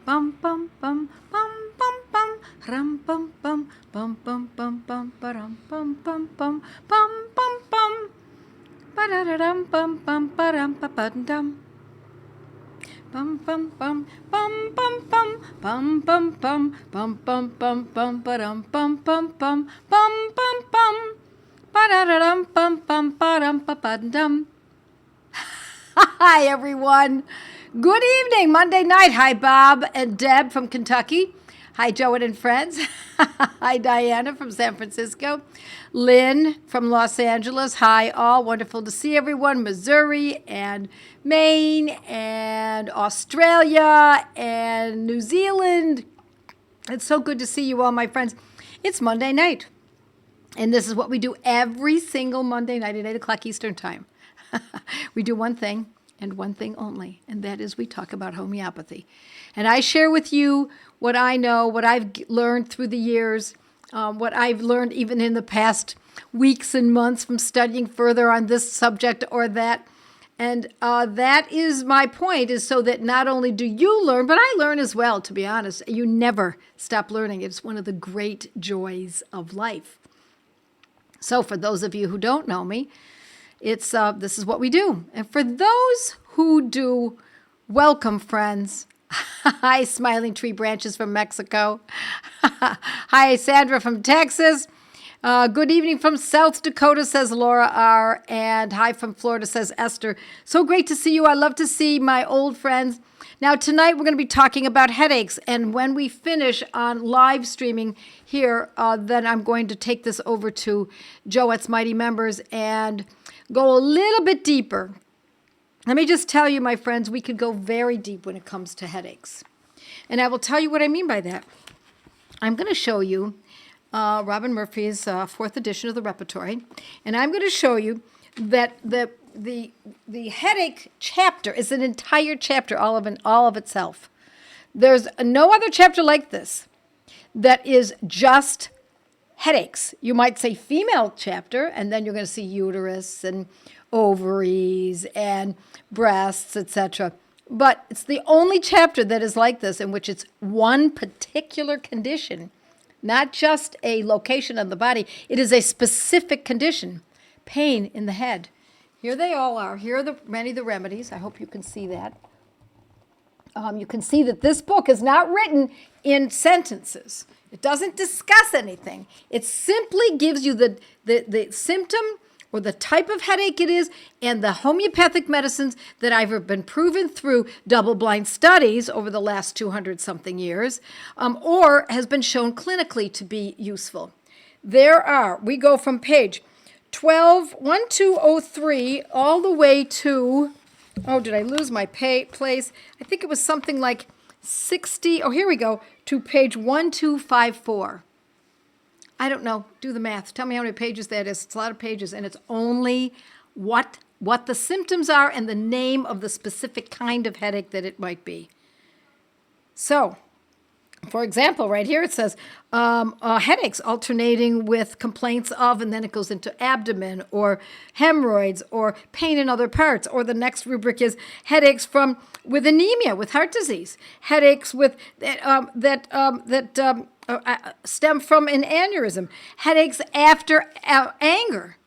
Bum bum bum bum bum bum. Ram bum bum bum bum bum bum ba-dum bum bum bum bum bum bum. Ba-da-da-dum bum bum ba-dum ba-ba-dum. Bum bum bum bum bum bum bum bum bum bum bum bum bum ba-dum bum bum bum bum bum bum. Ba-da-da-dum bum bum ba-dum ba-ba-dum. Hi, everyone. Good evening, Monday night. Hi, Bob and Deb from Kentucky. Hi, Joette and friends. Hi, Diana from San Francisco. Lynn from Los Angeles. Hi, all. Wonderful to see everyone. Missouri and Maine and Australia and New Zealand. It's so good to see you all, my friends. It's Monday night. And this is what we do every single Monday night at 8 o'clock Eastern Time. We do one thing and one thing only, and that is we talk about homeopathy. And I share with you what I know, what I've learned through the years, what I've learned even in the past weeks and months from studying further on this subject or that. And that is my point, is so that not only do you learn, but I learn as well, to be honest. You never stop learning. It's one of the great joys of life. So for those of you who don't know me, it's this is what we do. And for those who do, welcome, friends. Hi, Smiling Tree Branches from Mexico. Hi, Sandra from Texas. Good evening from South Dakota, says Laura R. And hi from Florida, says Esther. So great to see you. I love to see my old friends. Now, tonight we're going to be talking about headaches. And when we finish on live streaming here, then I'm going to take this over to Joette's Mighty Members and go a little bit deeper. Let me just tell you, my friends, we could go very deep when it comes to headaches. And I will tell you what I mean by that. I'm going to show you Robin Murphy's fourth edition of the repertory. And I'm going to show you that the headache chapter is an entire chapter all of itself. There's no other chapter like this that is just headaches. You might say female chapter, and then you're going to see uterus and ovaries and breasts, etc. But it's the only chapter that is like this, in which it's one particular condition, not just a location of the body. It is a specific condition, pain in the head. Here they all are. Here are many of the remedies. I hope you can see that. You can see that this book is not written in sentences. It doesn't discuss anything. It simply gives you the symptom or the type of headache it is and the homeopathic medicines that have been proven through double-blind studies over the last 200-something years, or has been shown clinically to be useful. We go from page 1203 all the way to, did I lose my place? I think it was something like 60, here we go, to page 1254. I don't know. Do the math. Tell me how many pages that is. It's a lot of pages, and it's only what the symptoms are and the name of the specific kind of headache that it might be. So, for example, right here it says headaches alternating with complaints of, and then it goes into abdomen or hemorrhoids or pain in other parts. Or the next rubric is headaches with anemia, with heart disease, headaches with stem from an aneurysm, headaches after anger.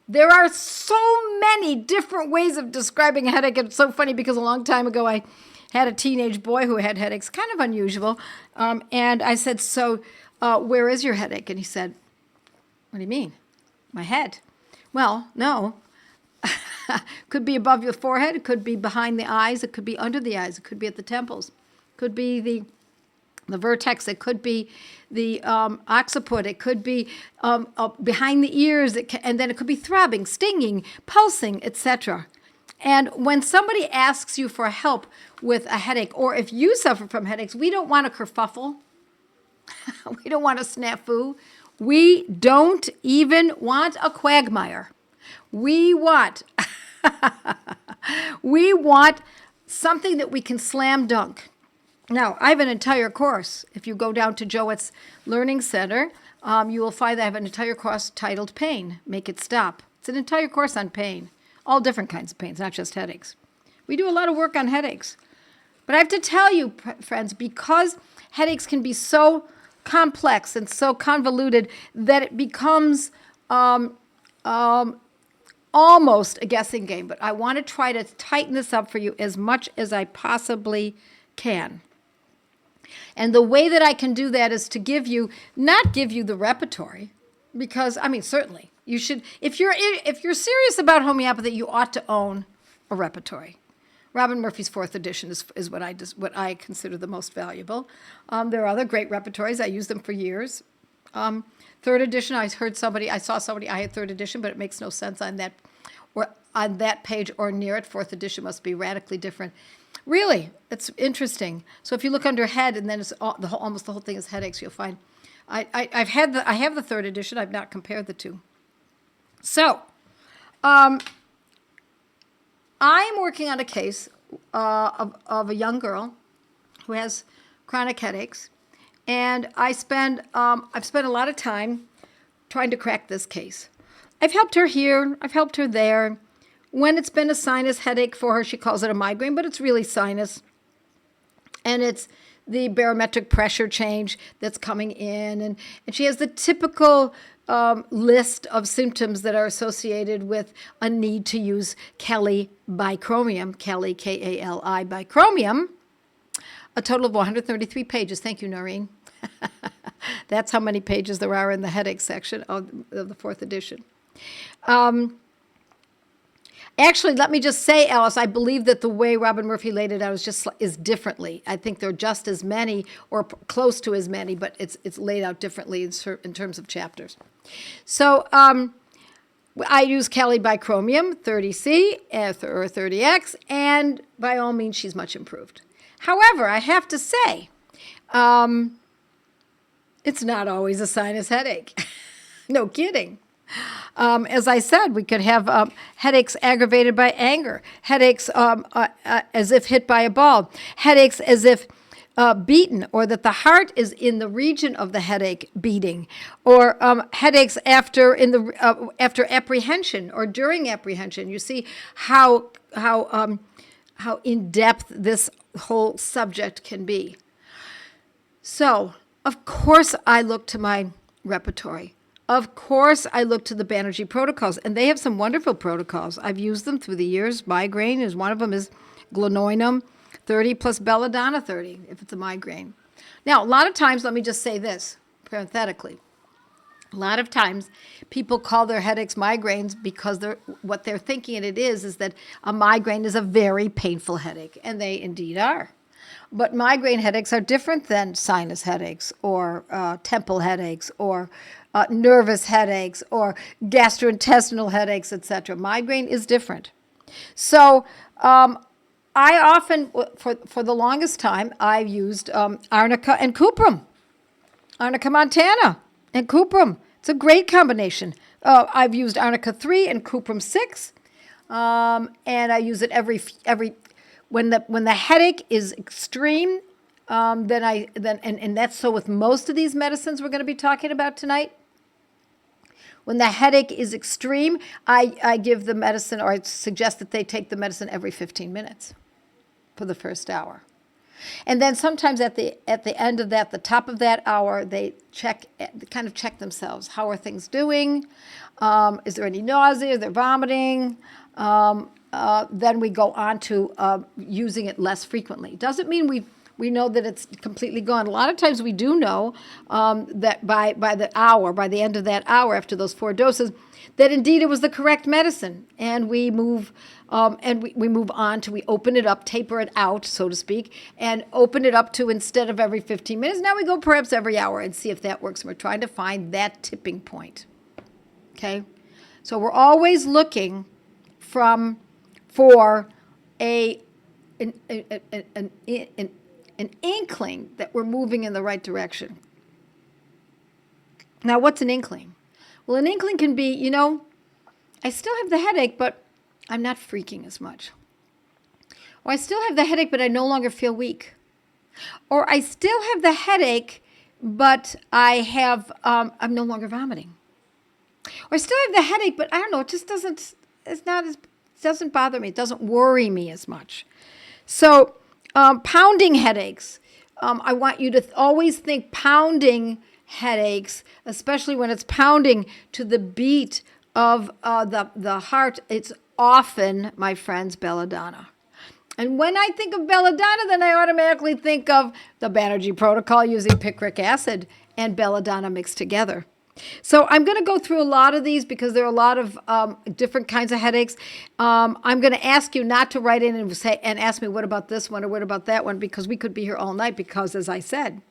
There are so many different ways of describing a headache. It's so funny because a long time ago I had a teenage boy who had headaches, kind of unusual. And I said, where is your headache? And he said, what do you mean? My head. Well, no. Could be above your forehead. It could be behind the eyes. It could be under the eyes. It could be at the temples. It could be the vertex. It could be the occiput. It could be behind the ears. And then it could be throbbing, stinging, pulsing, etc. And when somebody asks you for help with a headache, or if you suffer from headaches, we don't want a kerfuffle. We don't want a snafu. We don't even want a quagmire. We want something that we can slam dunk. Now, I have an entire course. If you go down to Joette's Learning Center, you will find that I have an entire course titled Pain, Make It Stop. It's an entire course on pain, all different kinds of pains, not just headaches. We do a lot of work on headaches. But I have to tell you, friends, because headaches can be so complex and so convoluted that it becomes almost a guessing game. But I want to try to tighten this up for you as much as I possibly can. And the way that I can do that is to not give you the repertory, because, I mean, certainly you should, if you're serious about homeopathy, you ought to own a repertory. Robin Murphy's 4th edition is what I consider the most valuable. There are other great repertories. I use them for years. 3rd edition, I saw somebody, I had 3rd edition, but it makes no sense on that page or near it. 4th edition must be radically different. Really, it's interesting. So if you look under head, and then it's almost the whole thing is headaches, you'll find. I have the 3rd edition. I've not compared the two. So, I'm working on a case of a young girl who has chronic headaches, and I've spent a lot of time trying to crack this case. I've helped her here. I've helped her there. When it's been a sinus headache for her, she calls it a migraine, but it's really sinus. And it's the barometric pressure change that's coming in. And she has the typical list of symptoms that are associated with a need to use Kali bichromum, Kali, K-A-L-I, bichromum, a total of 133 pages. Thank you, Noreen. That's how many pages there are in the headache section of the 4th edition. Actually, let me just say, Alice, I believe that the way Robin Murphy laid it out is differently. I think there are just as many or close to as many, but it's laid out differently in terms of chapters. So I use Kali bichromum 30C or 30X, and by all means, she's much improved. However, I have to say, it's not always a sinus headache. No kidding. As I said, we could have headaches aggravated by anger, headaches as if hit by a ball, headaches as if beaten, or that the heart is in the region of the headache beating, or headaches after apprehension or during apprehension. You see how in depth this whole subject can be. So, of course, I look to my repertory. Of course, I look to the Banerjee protocols, and they have some wonderful protocols. I've used them through the years. Migraine is one of them, is glenoidum 30 plus belladonna 30, if it's a migraine. Now, a lot of times, let me just say this, parenthetically. A lot of times, people call their headaches migraines because what they're thinking it is that a migraine is a very painful headache, and they indeed are. But migraine headaches are different than sinus headaches or temple headaches or nervous headaches or gastrointestinal headaches, etc. Migraine is different. So I often, for the longest time, I've used arnica and cuprum, arnica montana and cuprum. It's a great combination. I've used arnica 3 and cuprum 6, and I use it every when the headache is extreme. And that's so with most of these medicines we're going to be talking about tonight. When the headache is extreme, I give the medicine, or I suggest that they take the medicine every 15 minutes for the first hour. And then sometimes at the end of that, the top of that hour, they check themselves. How are things doing? Is there any nausea? Is there vomiting? Then we go on to using it less frequently. Doesn't mean we know that it's completely gone. A lot of times we do know that by the end of that hour, after those 4 doses, that indeed it was the correct medicine, and we move on to, we open it up, taper it out, so to speak, and open it up to, instead of every 15 minutes, now we go perhaps every hour and see if that works. And we're trying to find that tipping point. Okay, so we're always looking for an inkling that we're moving in the right direction. Now, what's an inkling? Well, an inkling can be, I still have the headache, but I'm not freaking as much. Or I still have the headache, but I no longer feel weak. Or I still have the headache, but I'm no longer vomiting. Or I still have the headache, but I don't know, it just doesn't bother me. It doesn't worry me as much. So Pounding headaches. I want you to always think pounding headaches, especially when it's pounding to the beat of the heart. It's often, my friends, belladonna. And when I think of belladonna, then I automatically think of the Banerjee protocol using picric acid and belladonna mixed together. So I'm going to go through a lot of these because there are a lot of different kinds of headaches. I'm going to ask you not to write in and ask me, what about this one or what about that one? Because we could be here all night because, as I said,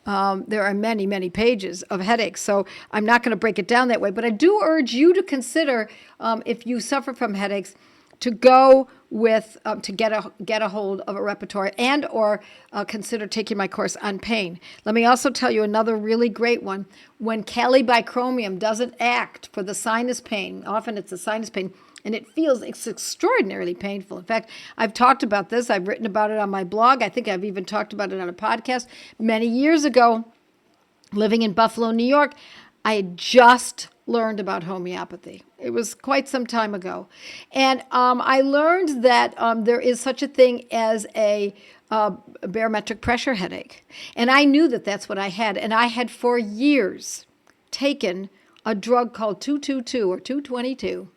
there are many, many pages of headaches. So I'm not going to break it down that way. But I do urge you to consider, if you suffer from headaches, to go with, to get a hold of a repertoire and or consider taking my course on pain. Let me also tell you another really great one. When calibicromium doesn't act for the sinus pain, often it's a sinus pain, and it's extraordinarily painful. In fact, I've talked about this. I've written about it on my blog. I think I've even talked about it on a podcast. Many years ago, living in Buffalo, New York, I had just learned about homeopathy. It was quite some time ago. And I learned that there is such a thing as a barometric pressure headache. And I knew that that's what I had. And I had for years taken a drug called 222 or 222.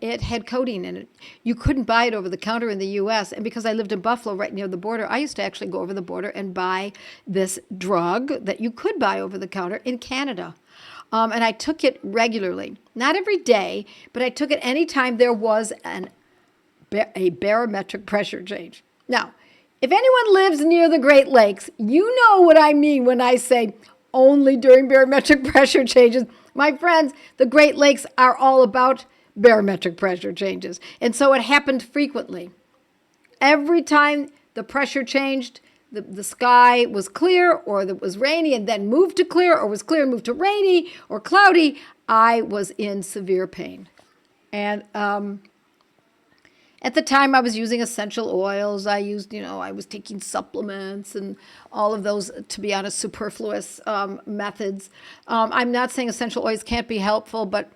It had codeine in it. You couldn't buy it over the counter in the U.S. And because I lived in Buffalo, right near the border, I used to actually go over the border and buy this drug that you could buy over the counter in Canada. And I took it regularly. Not every day, but I took it anytime there was a barometric pressure change. Now, if anyone lives near the Great Lakes, you know what I mean when I say only during barometric pressure changes. My friends, the Great Lakes are all about barometric pressure changes. And so it happened frequently. Every time the pressure changed, the sky was clear or it was rainy and then moved to clear, or was clear and moved to rainy or cloudy, I was in severe pain. And at the time I was using essential oils. I was taking supplements and all of those, to be honest, superfluous methods. I'm not saying essential oils can't be helpful, but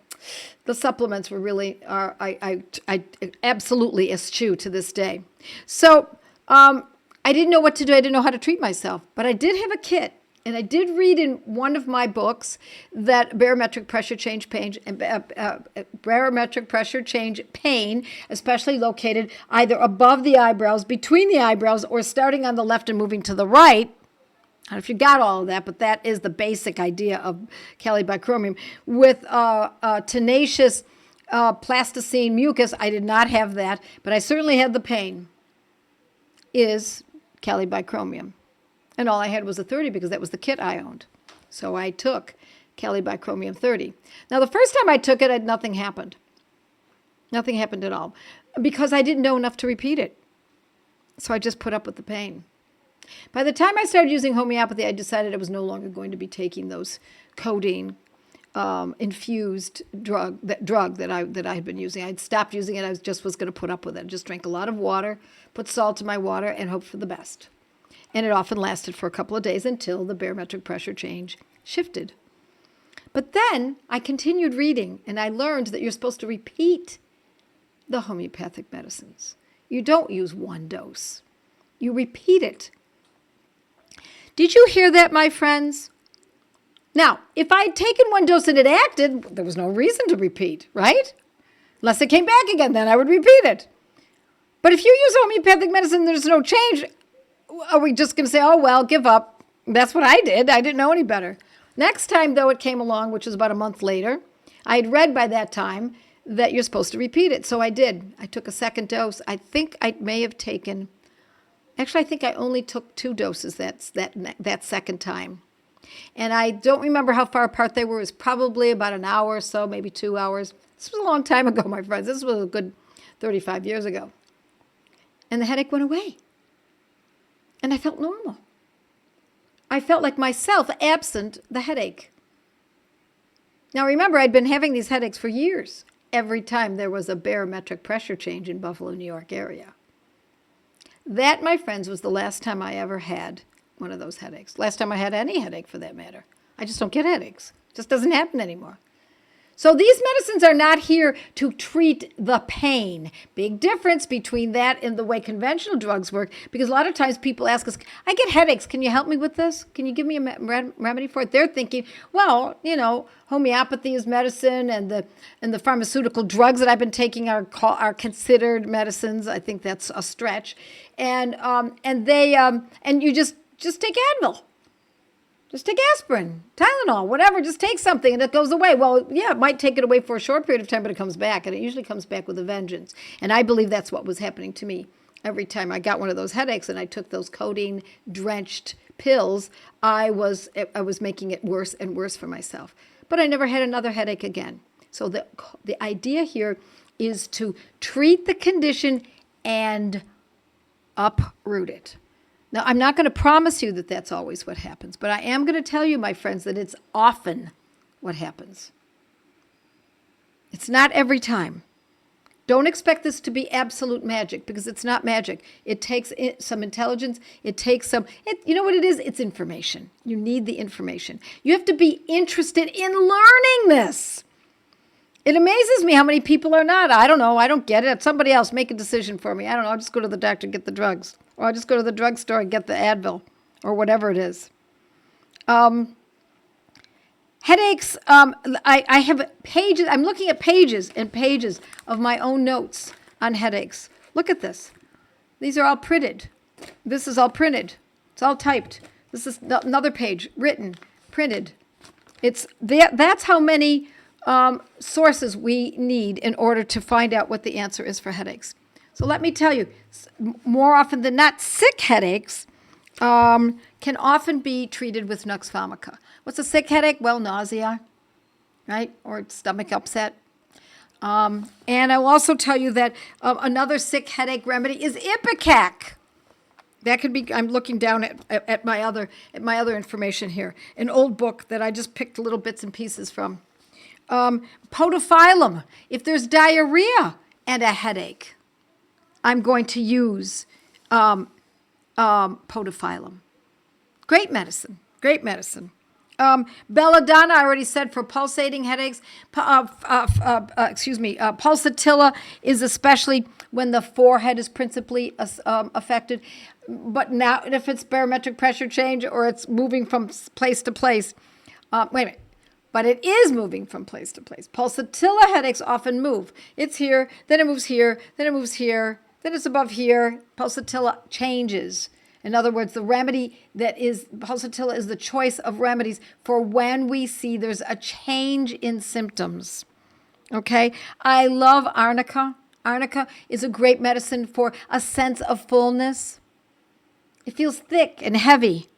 the supplements were really, I absolutely eschew to this day. So I didn't know what to do. I didn't know how to treat myself, but I did have a kit. And I did read in one of my books that barometric pressure change pain, especially located either above the eyebrows, between the eyebrows, or starting on the left and moving to the right. I don't know if you got all of that, but that is the basic idea of calibicromium. With tenacious plasticine mucus, I did not have that, but I certainly had the pain, is calibicromium. And all I had was a 30 because that was the kit I owned. So I took calibicromium 30. Now, the first time I took it, nothing happened. Nothing happened at all because I didn't know enough to repeat it. So I just put up with the pain. By the time I started using homeopathy, I decided I was no longer going to be taking those codeine infused drug that I had been using. I'd stopped using it. I was going to put up with it. I just drank a lot of water, put salt in my water, and hoped for the best. And it often lasted for a couple of days until the barometric pressure change shifted. But then I continued reading, and I learned that you're supposed to repeat the homeopathic medicines. You don't use one dose. You repeat it. Did you hear that, my friends? Now, if I'd taken one dose and it acted, there was no reason to repeat, right? Unless it came back again, then I would repeat it. But if you use homeopathic medicine and there's no change, are we just going to say, oh, well, give up? That's what I did. I didn't know any better. Next time, though, it came along, which was about a month later, I had read by that time that you're supposed to repeat it. So I did. I took a second dose. I think I may have taken, actually, I think I only took 2 doses that second time. And I don't remember how far apart they were. It was probably about an hour or so, maybe 2 hours. This was a long time ago, my friends. This was a good 35 years ago. And the headache went away. And I felt normal. I felt like myself, absent the headache. Now remember, I'd been having these headaches for years, every time there was a barometric pressure change in Buffalo, New York area. That, my friends, was the last time I ever had one of those headaches. Last time I had any headache, for that matter. I just don't get headaches. It just doesn't happen anymore. So these medicines are not here to treat the pain. Big difference between that and the way conventional drugs work, because a lot of times people ask us, I get headaches. Can you help me with this? Can you give me a remedy for it? They're thinking, well, homeopathy is medicine, and the pharmaceutical drugs that I've been taking are considered medicines. I think that's a stretch. And you just take Advil. Just take aspirin, Tylenol, whatever. Just take something and it goes away. Well, yeah, it might take it away for a short period of time, but it comes back, and it usually comes back with a vengeance. And I believe that's what was happening to me. Every time I got one of those headaches and I took those codeine-drenched pills, I was making it worse and worse for myself. But I never had another headache again. So the idea here is to treat the condition and uproot it. Now, I'm not going to promise you that that's always what happens, but I am going to tell you, my friends, that it's often what happens. It's not every time. Don't expect this to be absolute magic, because it's not magic. It takes some intelligence. It takes you know what it is? It's information. You need the information. You have to be interested in learning this. It amazes me how many people are not. I don't know. I don't get it. Somebody else make a decision for me. I don't know. I'll just go to the doctor and get the drugs. Or I'll just go to the drugstore and get the Advil or whatever it is. Headaches. I have pages. I'm looking at pages and pages of my own notes on headaches. Look at this. These are all printed. This is all printed. It's all typed. This is another page, written, printed. That's how many sources we need in order to find out what the answer is for headaches. So let me tell you, more often than not, sick headaches can often be treated with Nux vomica. What's a sick headache? Well, nausea, right? Or stomach upset. And I will also tell you that another sick headache remedy is Ipecac. That could be. I'm looking down at my other information here, an old book that I just picked little bits and pieces from. Podophyllum. If there's diarrhea and a headache, I'm going to use podophyllum. Great medicine. Great medicine. Belladonna, I already said, for pulsating headaches. Pulsatilla is especially when the forehead is principally affected. But now, if it's barometric pressure change or it's moving from place to place, wait a minute. But it is moving from place to place. Pulsatilla headaches often move. It's here, then it moves here, then it moves here, then it's above here. Pulsatilla changes. In other words, the remedy pulsatilla is the choice of remedies for when we see there's a change in symptoms. Okay? I love arnica. Arnica is a great medicine for a sense of fullness. It feels thick and heavy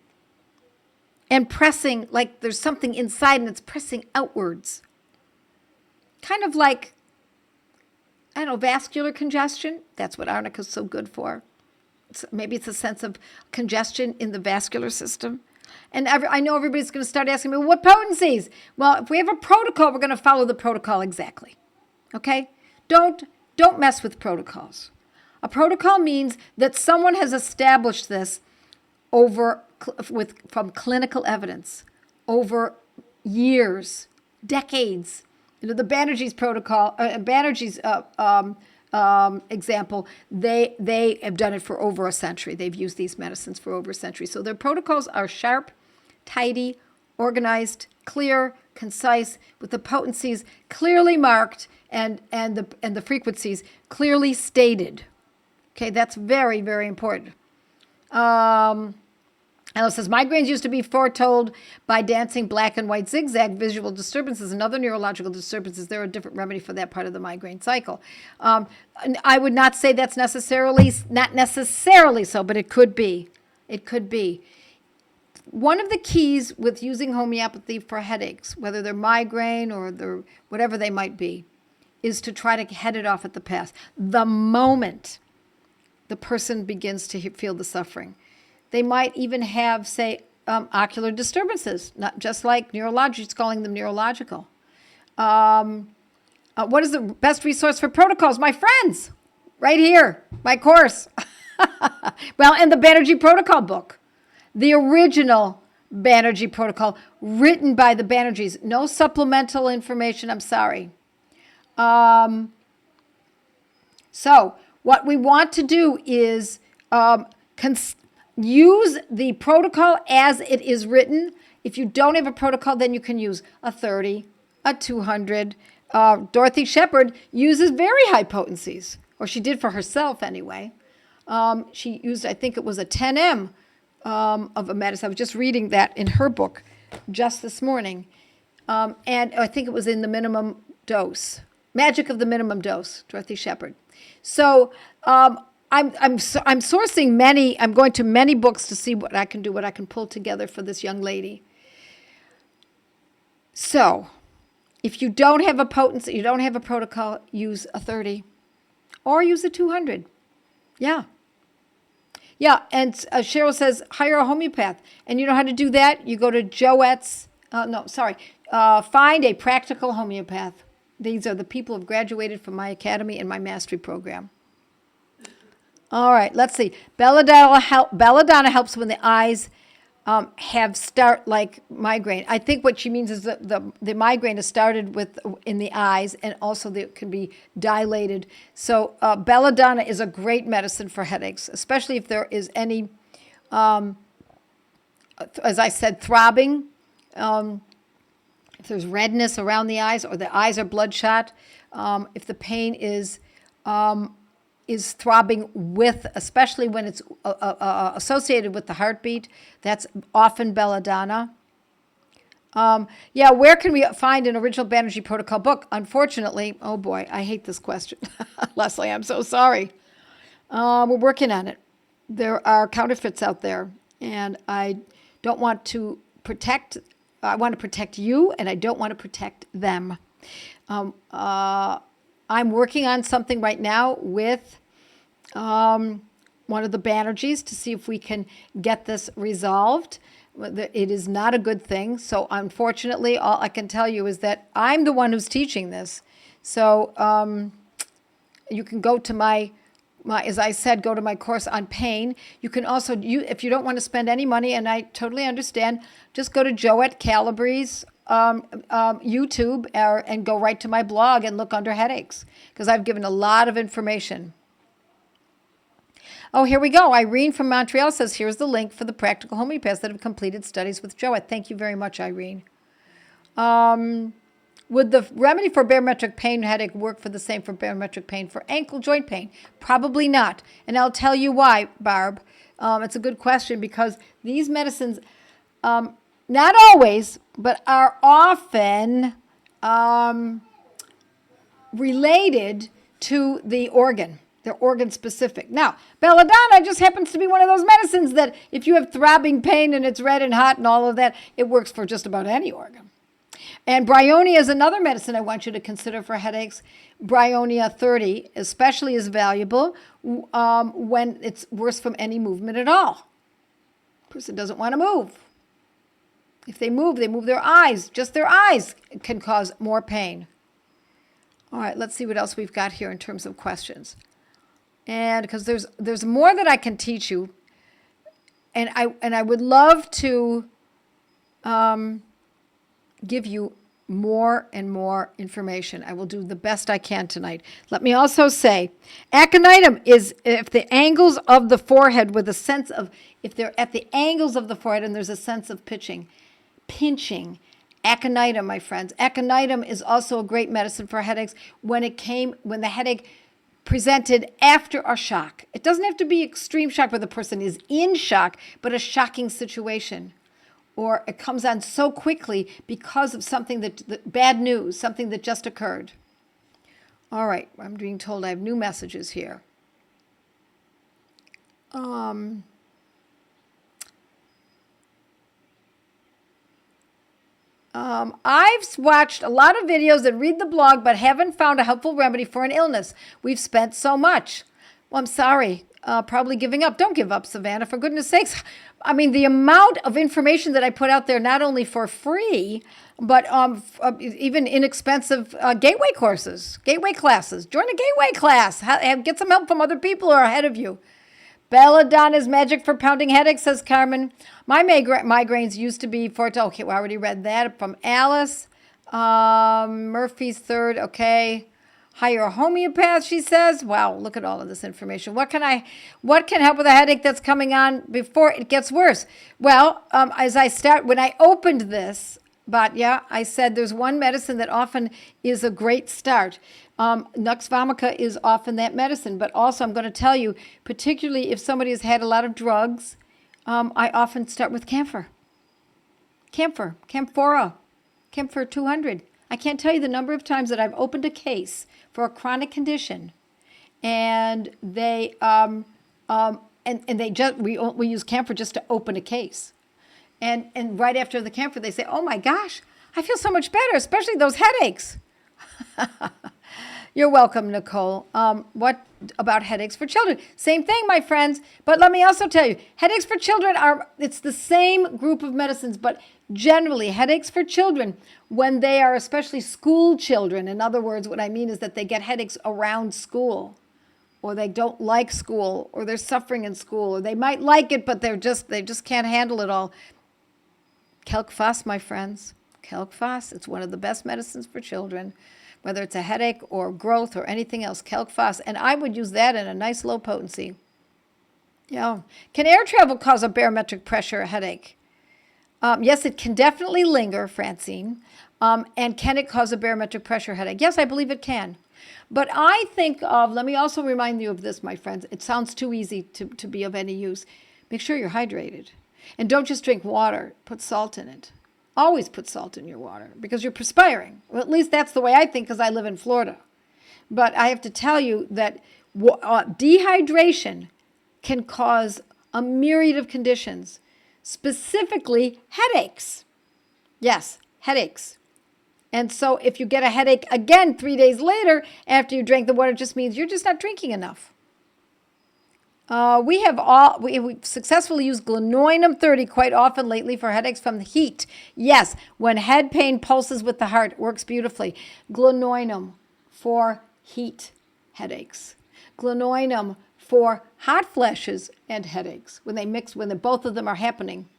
and pressing, like there's something inside and it's pressing outwards. Kind of like, vascular congestion. That's what arnica is so good for. Maybe it's a sense of congestion in the vascular system. And I know everybody's going to start asking me, what potencies? Well, if we have a protocol, we're going to follow the protocol exactly. Okay? Don't mess with protocols. A protocol means that someone has established this from clinical evidence over years, decades. The Banerjee's protocol, Banerjee's example, they have done it for over a century. They've used these medicines for over a century. So their protocols are sharp, tidy, organized, clear, concise, with the potencies clearly marked and the frequencies clearly stated. Okay, that's very, very important. And it says, migraines used to be foretold by dancing black and white zigzag. Visual disturbances and other neurological disturbances. There are a different remedy for that part of the migraine cycle. I would not say that's not necessarily so, but it could be. It could be. One of the keys with using homeopathy for headaches, whether they're migraine or they're whatever they might be, is to try to head it off at the pass. The moment the person begins to feel the suffering. They might even have, say, ocular disturbances, not just like neurological, it's calling them neurological. What is the best resource for protocols? My friends, right here, my course. Well, and the Banerjee protocol book, the original Banerjee protocol written by the Banerjees. No supplemental information. I'm sorry. So what we want to do is use the protocol as it is written. If you don't have a protocol, then you can use a 30, a 200. Dorothy Shepherd uses very high potencies, or she did for herself anyway. She used, I think it was a 10M of a medicine. I was just reading that in her book just this morning. And I think it was in the minimum dose. Magic of the Minimum Dose, Dorothy Shepherd. So I'm sourcing many. I'm going to many books to see what I can do, what I can pull together for this young lady. So, if you don't have a potency, you don't have a protocol, use a 30, or use a 200. Yeah. Yeah, and Cheryl says hire a homeopath, and you know how to do that. You go to Joette's. Find a practical homeopath. These are the people who have graduated from my academy and my mastery program. All right, let's see. Belladonna helps when the eyes start like migraine. I think what she means is that the migraine is started in the eyes, and also they can be dilated. So belladonna is a great medicine for headaches, especially if there is any, as I said, throbbing. If there's redness around the eyes, or the eyes are bloodshot, if the pain is throbbing with, especially when it's associated with the heartbeat, that's often belladonna. Where can we find an original Banerjee protocol book? Unfortunately, oh boy, I hate this question. Leslie, I'm so sorry. We're working on it. There are counterfeits out there, and I don't want to I want to protect you, and I don't want to protect them. I'm working on something right now with one of the Banerjees to see if we can get this resolved. It is not a good thing. So unfortunately, all I can tell you is that I'm the one who's teaching this. So you can go to my, as I said, go to my course on pain. You can also, if you don't want to spend any money, and I totally understand, just go to Joette Calabrese YouTube and go right to my blog and look under headaches, because I've given a lot of information. Oh, here we go. Irene from Montreal says, here's the link for the practical homeopaths that have completed studies with Joette. Thank you very much, Irene. Would the remedy for barometric pain headache work for the same for barometric pain for ankle joint pain? Probably not. And I'll tell you why, Barb. It's a good question, because these medicines, not always, but are often related to the organ. They're organ specific. Now, belladonna just happens to be one of those medicines that if you have throbbing pain and it's red and hot and all of that, it works for just about any organ. And bryonia is another medicine I want you to consider for headaches. Bryonia 30 especially is valuable when it's worse from any movement at all. The person doesn't want to move. If they move their eyes. Just their eyes can cause more pain. All right, let's see what else we've got here in terms of questions. And because there's more that I can teach you, and I would love to give you more and more information. I will do the best I can tonight. Let me also say, aconitum is if the angles of the forehead with a sense of, if they're at the angles of the forehead and there's a sense of pinching. Aconitum, my friends. Aconitum is also a great medicine for headaches when the headache presented after a shock. It doesn't have to be extreme shock where the person is in shock, but a shocking situation. Or it comes on so quickly because of something that bad news, something that just occurred. All right, I'm being told I have new messages here. I've watched a lot of videos and read the blog, but haven't found a helpful remedy for an illness. We've spent so much. Well, I'm sorry. Probably giving up. Don't give up, Savannah, for goodness sakes. I mean, the amount of information that I put out there, not only for free, but even inexpensive gateway courses, gateway classes. Join a gateway class. Get some help from other people who are ahead of you. Belladonna is magic for pounding headaches, says Carmen. My migraines used to be for, okay, we already read that from Alice. Murphy's third, okay. Hire a homeopath, she says. Wow, look at all of this information. What can help with a headache that's coming on before it gets worse? Well, when I opened this, but yeah, I said there's one medicine that often is a great start. Nux vomica is often that medicine, but also I'm going to tell you, particularly if somebody has had a lot of drugs, I often start with camphor. Camphor 200. I can't tell you the number of times that I've opened a case for a chronic condition, and we use camphor just to open a case, and right after the camphor they say, "Oh my gosh, I feel so much better, especially those headaches." You're welcome, Nicole. What about headaches for children? Same thing, my friends. But let me also tell you, headaches for children it's the same group of medicines, but generally headaches for children, when they are especially school children, in other words, what I mean is that they get headaches around school, or they don't like school, or they're suffering in school, or they might like it, but they just can't handle it all. Calc-Phos, my friends. Calc-Phos, it's one of the best medicines for children. Whether it's a headache or growth or anything else, Calc-Phos. And I would use that in a nice low potency. Yeah. Can air travel cause a barometric pressure headache? Yes, it can definitely linger, Francine. And can it cause a barometric pressure headache? Yes, I believe it can. But I think let me also remind you of this, my friends. It sounds too easy to be of any use. Make sure you're hydrated. And don't just drink water. Put salt in it. Always put salt in your water because you're perspiring. Well, at least that's the way I think because I live in Florida. But I have to tell you that dehydration can cause a myriad of conditions, specifically headaches. Yes, headaches. And so if you get a headache again 3 days later after you drank the water, it just means you're just not drinking enough. We've successfully used glenoinum 30 quite often lately for headaches from the heat. Yes, when head pain pulses with the heart, it works beautifully. Glenoinum for heat headaches. Glenoinum for hot flashes and headaches when both of them are happening.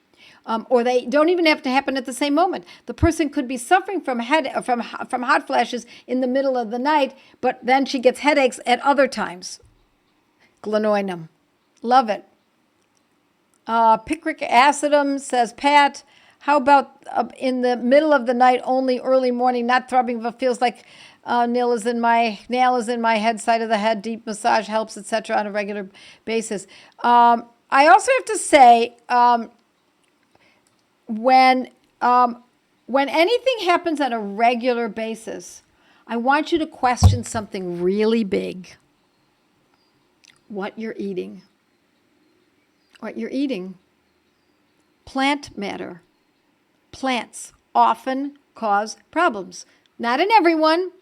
Or they don't even have to happen at the same moment. The person could be suffering from hot flashes in the middle of the night, but then she gets headaches at other times. Glenoinum. Love it. Picric acidum, says Pat. How about in the middle of the night only, early morning, not throbbing, but feels like nail is in my head, side of the head, deep massage helps, etc. on a regular basis. I also have to say, when anything happens on a regular basis, I want you to question something really big. What you're eating. Plant matter. Plants often cause problems. Not in everyone,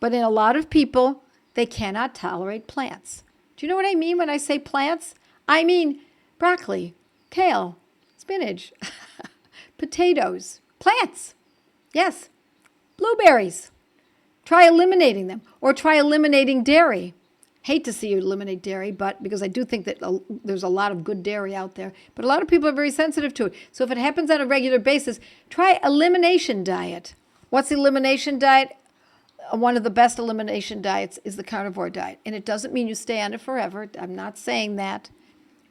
but in a lot of people, they cannot tolerate plants. Do you know what I mean when I say plants? I mean broccoli, kale, spinach, potatoes, plants. Yes, blueberries. Try eliminating them, or try eliminating dairy. Hate to see you eliminate dairy, but because I do think that there's a lot of good dairy out there, but a lot of people are very sensitive to it. So if it happens on a regular basis, try elimination diet. What's the elimination diet? One of the best elimination diets is the carnivore diet. And it doesn't mean you stay on it forever. I'm not saying that.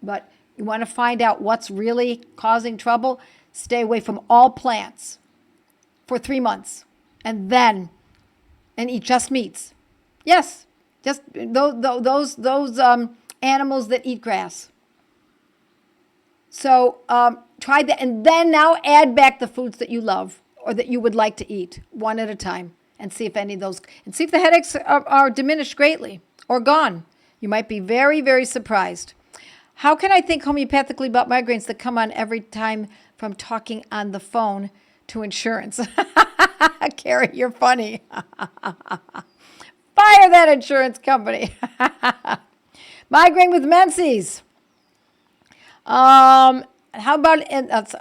But you want to find out what's really causing trouble? Stay away from all plants for 3 months. And eat just meats. Yes. Just those animals that eat grass. So try that, and then now add back the foods that you love or that you would like to eat one at a time, and see if any of those, and see if the headaches are diminished greatly or gone. You might be very, very surprised. How can I think homeopathically about migraines that come on every time from talking on the phone to insurance? Carrie, you're funny. Fire that insurance company. Migraine with menses. How about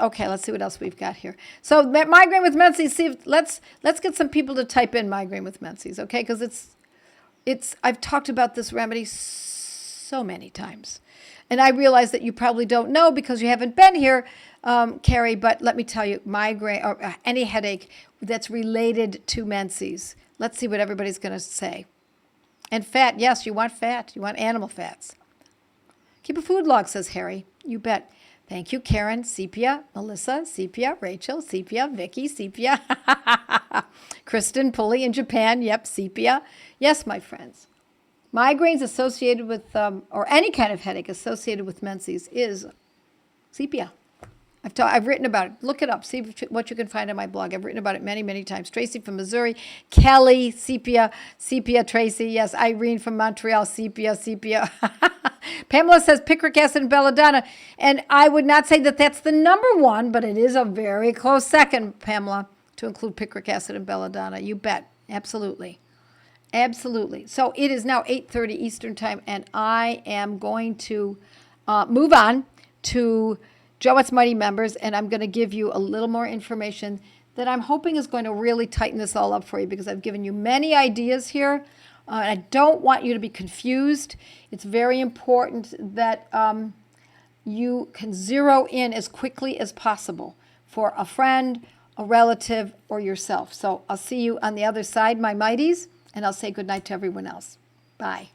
okay? Let's see what else we've got here. So migraine with menses. Let's get some people to type in migraine with menses, okay? Because it's I've talked about this remedy so many times. And I realize that you probably don't know because you haven't been here, Carrie, but let me tell you, migraine or any headache that's related to menses. Let's see what everybody's going to say. And fat, yes, you want fat. You want animal fats. Keep a food log, says Harry. You bet. Thank you, Karen, Sepia, Melissa, Sepia, Rachel, Sepia, Vicky, Sepia, Kristen, Pulley in Japan. Yep, Sepia. Yes, my friends. Migraines associated with, or any kind of headache associated with menses is sepia. I've written about it. Look it up. See what you can find on my blog. I've written about it many, many times. Tracy from Missouri, Kelly, sepia, Tracy. Yes, Irene from Montreal, sepia. Pamela says picric acid and belladonna. And I would not say that that's the number one, but it is a very close second, Pamela, to include picric acid and belladonna. You bet. Absolutely. Absolutely. So it is now 8:30 Eastern time, and I am going to move on to Joette's Mighty Members, and I'm going to give you a little more information that I'm hoping is going to really tighten this all up for you, because I've given you many ideas here. And I don't want you to be confused. It's very important that you can zero in as quickly as possible for a friend, a relative, or yourself. So I'll see you on the other side, my mighties, and I'll say goodnight to everyone else. Bye.